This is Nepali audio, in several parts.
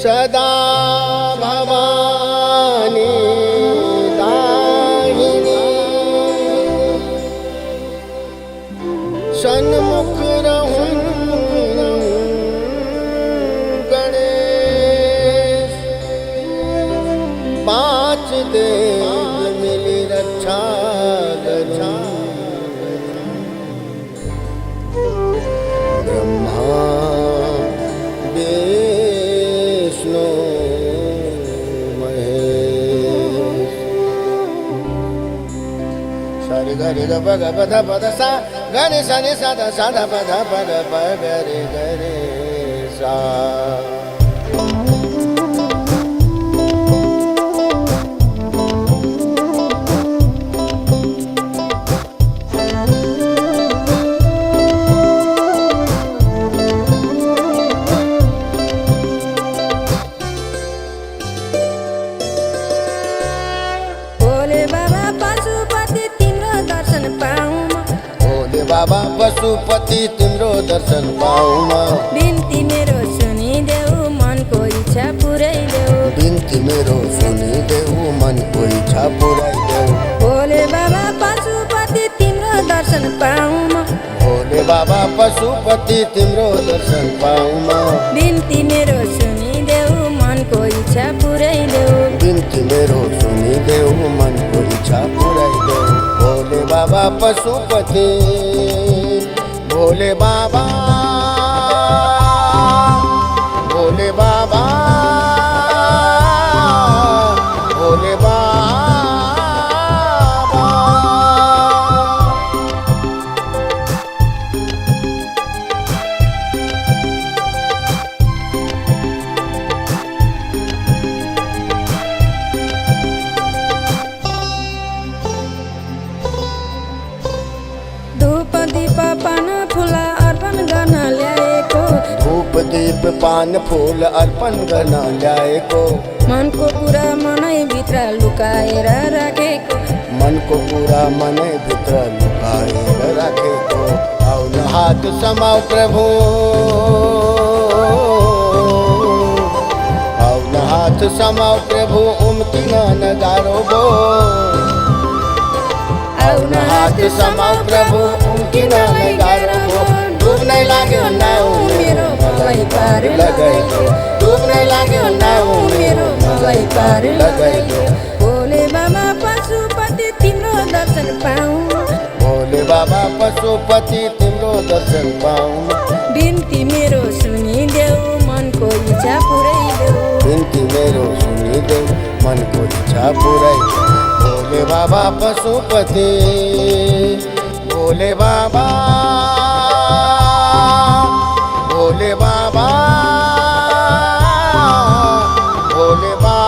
सदा भवानी दाहिनी सन्मुख रहूं गणेश पांच देव मिली रक्षा गजा ब्रह्मा विष्णु महेश सारे गरे ग ग पद पद सा गरे सरे सदा सदा पद पद प गरे गरे सा बाबा पशुपति तिम्रो दर्शन पाऊँ बिन्ती मेरो सुनिदेऊ मनको इच्छा पुर्याइदेऊ बिन्ती मेरो सुनिदेऊ मनको इच्छा पुर्याइदेऊ भोले बाबा पशुपति तिम्रो दर्शन पाऊँ भोले बाबा पशुपति तिम्रो दर्शन पाऊँ बिन्ती मेरो सुनिदेऊ मनको इच्छा पुर्याइदेऊ बिन्ती मेरो सुनिदेऊ मनको इच्छा पुर्याइदेऊ भोले बाबा पशुपति भोले बाबा भोले बाबा भोले बाबा धूप दीप पान फूल अर्पण गर्न ल्याएको धूप दीप पान फूल अर्पण गर्न ल्याएको मनको कुरा मनैभित्र लुकाएर राखेको मनको कुरा मनैभित्र लुकाएर राखेको आउन हात समाऊ प्रभु आउन हात समाऊ प्रभु उम्किन नगारो भो आउन हात समाऊ प्रभु उम्किन नगारो भो डुब्नै लाग्यो नाउ मेरो मलाई पार लगाइयो डुब्नै लाग्यो नाउ मेरो मलाई पार लगाइयो भोले बाबा पशुपति तिम्रो दर्शन पाऊँ भोले बाबा पशुपति तिम्रो दर्शन पाऊँ बिन्ती मेरो सुनिदेऊ मनको इच्छा पुर्याइदेऊ बिन्ती मेरो सुनिदेऊ मनको इच्छा पुर्याइदेऊ भोले बाबा पशुपति भोले बाबा भोले बाबा भोले बाबा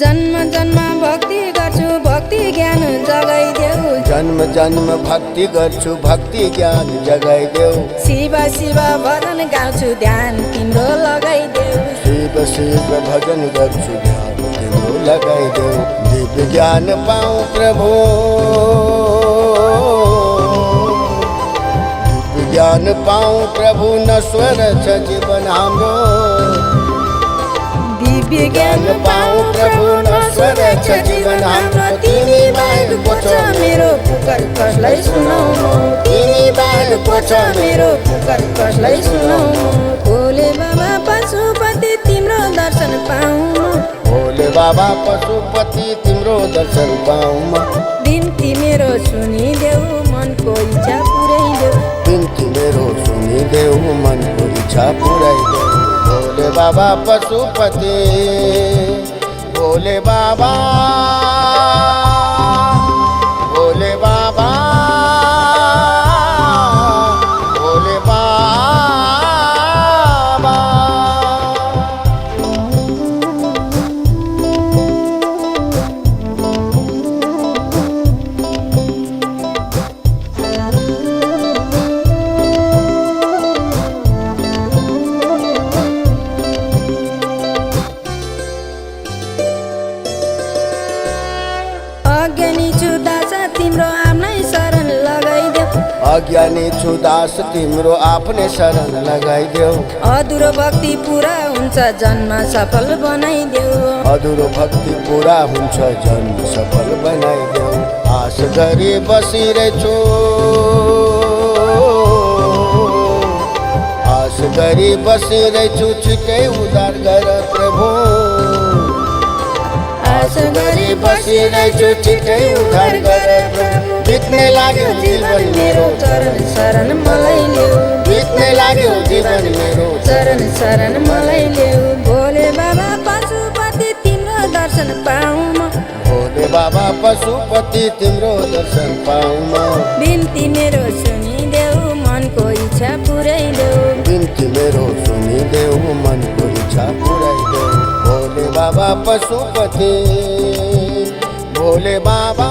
जन्म जन्म भक्ति गर्छु भक्ति ज्ञान जगाइदेऊ जन्म जन्म भक्ति गर्छु भक्ति ज्ञान जगाइदेऊ शिव शिव भजन गाउँछु ध्यान तिम्रो लगाइदेऊ शिव शिव भजन गर्छु ध्यान तिम्रो लगाइदेऊ दिव्य ज्ञान पाऊँ प्रभु दिव्य ज्ञान पाऊँ प्रभु नश्वर छ जीवन हाम्रो दिव्य ज्ञान पाऊँ प्रभु नश्वर छ जीवन हाम्रो तिमी बाहेक को छ मेरो पुकार कसलाई सुनाउनु तिमी बाहेक को छ मेरो पुकार कसलाई सुनाउनु भोले बाबा पशुपति तिम्रो दर्शन पाऊँ भोले बाबा पशुपति तिम्रो दर्शन पाऊँ बिन्ती मेरो सुनिदेऊ मनको इच्छा पुर्याइदेऊ बिन्ती मेरो सुनिदेऊ मनको इच्छा पुर्याइदेऊ भोले बाबा पशुपति भोले बाबा भोले बाबा भोले बाबा अज्ञानी छु दास तिम्रो आफ्नै शरण लगाइदेऊ अधुरो भक्ति पुरा हुन्छ जन्म सफल बनाइदेऊ अधुरो भक्ति पुरा हुन्छ जन्म सफल बनाइदेऊ आश गरी बसिरहेछु आश गरी बसिरहेछु छिटै उद्धार गर प्रभु आश गरी बसिरहेछु छिटै उद्धार गर प्रभु बित्ने लाग्यो जीवन मेरो चरण शरण मलाई ल्याऊ बित्ने लाग्यो जीवन मेरो चरण शरण मलाई ल्याऊ भोले बाबा पशुपति तिम्रो दर्शन पाऊँ म भोले बाबा पशुपति तिम्रो दर्शन पाऊँ म बिन्ती मेरो सुनिदेऊ मनको इच्छा पुर्याइदेऊ बिन्ती मेरो सुनिदेऊ मनको इच्छा पुर्याइदेऊ भोले बाबा पशुपति भोले बाबा